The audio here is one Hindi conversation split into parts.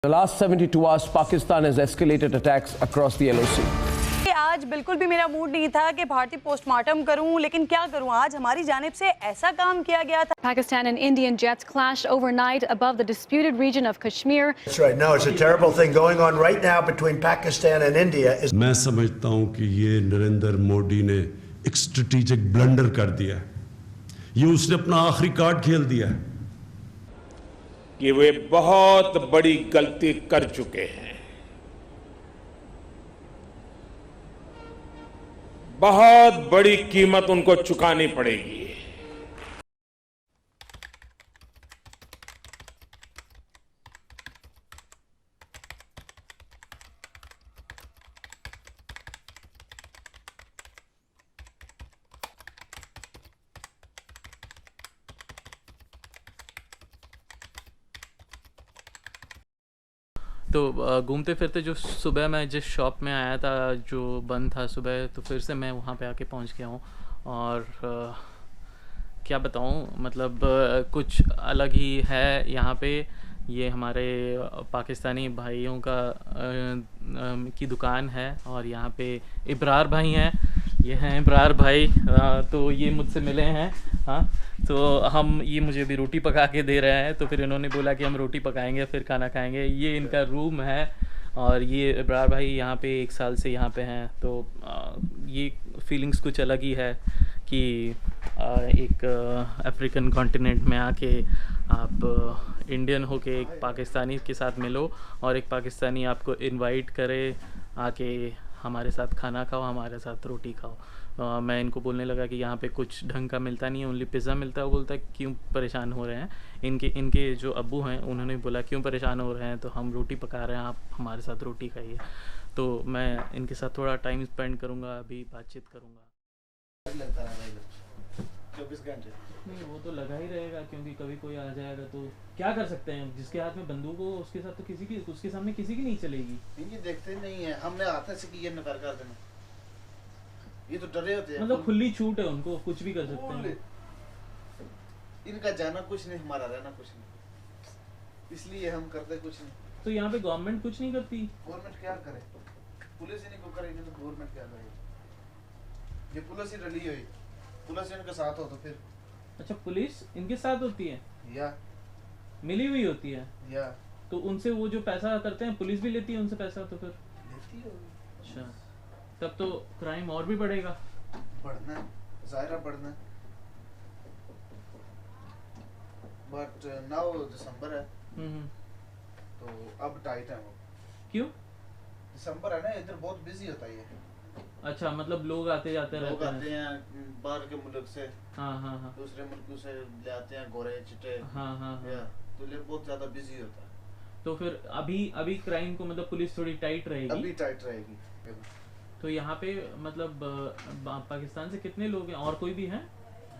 The last 72 hours, Pakistan has escalated attacks across the LOC. आज बिल्कुल भी मेरा मूड नहीं था कि भारतीय पोस्टमार्टम करूं, लेकिन क्या करूं, आज हमारी जानिब से ऐसा काम किया गया था। Pakistan and Indian jets clashed overnight above the disputed region of Kashmir. That's right. No, it's a terrible thing going on right now between Pakistan and India. मैं समझता हूं कि ये नरेंद्र मोदी ने एक स्ट्रेटेजिक ब्लंडर कर दिया है। ये उसने अपना आखिरी कार्ड खेल दिया है कि वे बहुत बड़ी गलती कर चुके हैं। बहुत बड़ी कीमत उनको चुकानी पड़ेगी। तो घूमते फिरते जो सुबह मैं जिस शॉप में आया था जो बंद था सुबह, तो फिर से मैं वहाँ पे आके पहुँच गया हूँ। और क्या बताऊँ, मतलब कुछ अलग ही है यहाँ पे। ये हमारे पाकिस्तानी भाइयों का की दुकान है और यहाँ पे इब्रार भाई हैं। ये हैं इब्रार भाई, तो ये मुझसे मिले हैं। हाँ, तो ये मुझे भी रोटी पका के दे रहे हैं। तो फिर इन्होंने बोला कि हम रोटी पकाएंगे फिर खाना खाएंगे। ये इनका रूम है और ये इब्रार भाई यहाँ पे 1 साल से यहाँ पे हैं। तो ये फीलिंग्स कुछ अलग ही है कि एक अफ्रीकन कॉन्टिनेंट में आके आप इंडियन होके एक पाकिस्तानी के साथ मिलो और एक पाकिस्तानी आपको इनवाइट करे आके हमारे साथ खाना खाओ, हमारे साथ रोटी खाओ। मैं इनको बोलने लगा कि यहाँ पे कुछ ढंग का मिलता नहीं है, ओनली पिज़्ज़ा मिलता है। वो बोलता है क्यों परेशान हो रहे हैं। इनके जो अब्बू हैं उन्होंने बोला क्यों परेशान हो रहे हैं, तो हम रोटी पका रहे हैं, आप हमारे साथ रोटी खाइए। तो मैं इनके साथ थोड़ा टाइम स्पेंड करूँगा, अभी बातचीत करूँगा। 24 घंटे नहीं, वो तो लगा ही रहेगा क्योंकि कभी कोई आ जाएगा तो क्या कर सकते हैं। जिसके हाथ में बंदूक हो उसके साथ तो उसके सामने किसी की नहीं चलेगी। ये देखते नहीं है, हमने आते से कि ये नकार कर देना। ये तो डरे होते हैं, मतलब खुली छूट है, उनको कुछ भी कर सकते हैं। इनका जाना कुछ नहीं, हमारा रहना कुछ नहीं, इसलिए हम करते कुछ नहीं। तो यहाँ पे गवर्नमेंट कुछ नहीं करती। गवर्नमेंट क्या करे, पुलिस ही नहीं को करेगी तो गवर्नमेंट क्या करेगी। ये पुलिस ही रली हुई, पुलिस इनके साथ हो तो फिर। अच्छा, पुलिस इनके साथ होती है या मिली हुई होती है या तो उनसे वो जो पैसा करते हैं पुलिस भी लेती है उनसे पैसा, तो फिर लेती है। अच्छा, तब तो क्राइम और भी बढ़ेगा। बढ़ना है, ज़ाहिर बढ़ना है। बट नाउ दिसंबर है तो अब टाइट है वो। क्यों? दिसंबर है ना, इधर बहुत बिजी होता है ये। अच्छा, मतलब लोग आते जाते लोग रहते आते हैं। हैं बाहर के मुल्क से, हाँ हाँ हाँ दूसरे मुल्कों से ले आते हैं गोरे चिट्टे। हाँ हाँ हाँ। या तो ये बहुत ज्यादा बिजी होता है। तो फिर अभी क्राइम को मतलब पुलिस थोड़ी टाइट रहेगी। अभी टाइट रहेगी। तो यहाँ पे मतलब पाकिस्तान से कितने लोग हैं और कोई भी हैं?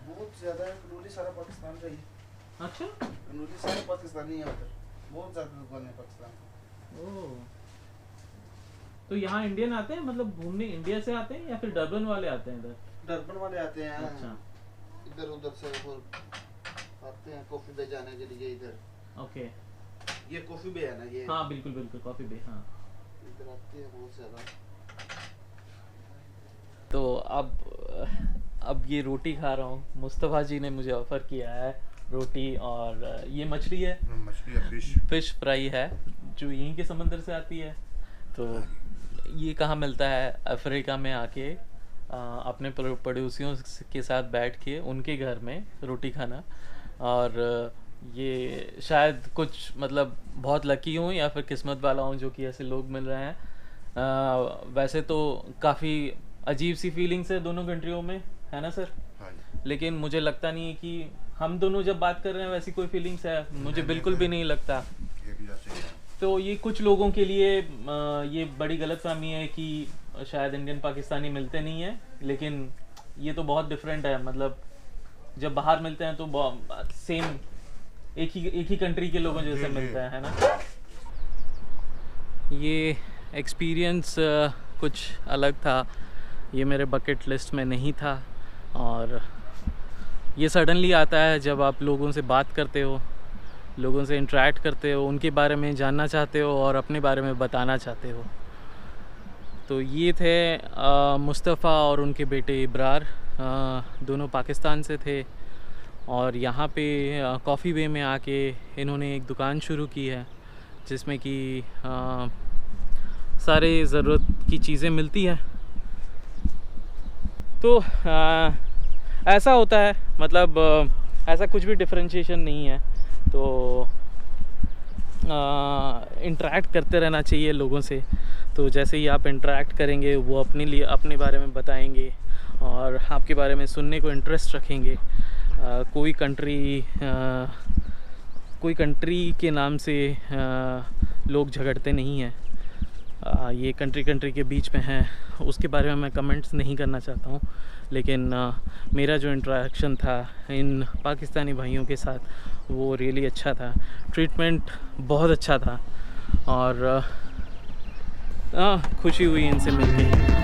बहुत ज्यादा है, कनूली सारा पाकिस्तान का ही। अच्छा, कनूली सारे पाकिस्तानी है उधर, बहुत ज्यादा लोग हैं पाकिस्तान। ओह, तो यहाँ इंडियन आते हैं, मतलब घूमने इंडिया से आते हैं या फिर डरबन वाले आते हैं इधर? डरबन वाले आते हैं। अच्छा, इधर उधर से वो आते हैं कॉफी बे जाने के लिए इधर। ओके, ये कॉफी बे है ना ये? हाँ बिल्कुल बिल्कुल, कॉफी बे। हाँ, इधर आते हैं बहुत ज्यादा। तो अब ये रोटी खा रहा हूँ। मुस्तफ़ा जी ने मुझे ऑफ़र किया है रोटी, और ये मछली है, फिश फ्राई है जो यहीं के समंदर से आती है। तो ये कहाँ मिलता है? अफ्रीका में आके अपने पड़ोसियों के साथ बैठ के उनके घर में रोटी खाना। और ये शायद कुछ मतलब बहुत लकी हूँ या फिर किस्मत वाला हूँ जो कि ऐसे लोग मिल रहे हैं। वैसे तो काफ़ी अजीब सी फीलिंग्स है दोनों कंट्रियों में, है ना सर? लेकिन मुझे लगता नहीं है कि हम दोनों जब बात कर रहे हैं वैसी कोई फीलिंग्स है, मुझे बिल्कुल भी नहीं लगता। तो ये कुछ लोगों के लिए ये बड़ी गलतफहमी है कि शायद इंडियन पाकिस्तानी मिलते नहीं हैं, लेकिन ये तो बहुत डिफरेंट है। मतलब जब बाहर मिलते हैं तो सेम एक ही कंट्री के लोगों जैसे मिलते हैं, है ना? ये एक्सपीरियंस कुछ अलग था, ये मेरे बकेट लिस्ट में नहीं था। और ये सडनली आता है जब आप लोगों से बात करते हो लोगों से इंटरेक्ट करते हो, उनके बारे में जानना चाहते हो और अपने बारे में बताना चाहते हो। तो ये थे मुस्तफ़ा और उनके बेटे इब्रार, दोनों पाकिस्तान से थे और यहाँ पे कॉफ़ी वे में आके इन्होंने एक दुकान शुरू की है जिसमें कि सारे ज़रूरत की चीज़ें मिलती हैं। तो ऐसा होता है, मतलब ऐसा कुछ भी डिफरेंशिएशन नहीं है। तो इंटरेक्ट करते रहना चाहिए लोगों से। तो जैसे ही आप इंटरेक्ट करेंगे वो अपने बारे में बताएंगे और आपके बारे में सुनने को इंटरेस्ट रखेंगे। कोई कंट्री के नाम से लोग झगड़ते नहीं हैं। ये कंट्री के बीच में है, उसके बारे में मैं कमेंट्स नहीं करना चाहता हूँ, लेकिन मेरा जो इंटरेक्शन था इन पाकिस्तानी भाइयों के साथ वो रियली अच्छा था। ट्रीटमेंट बहुत अच्छा था और खुशी हुई इनसे मिलके।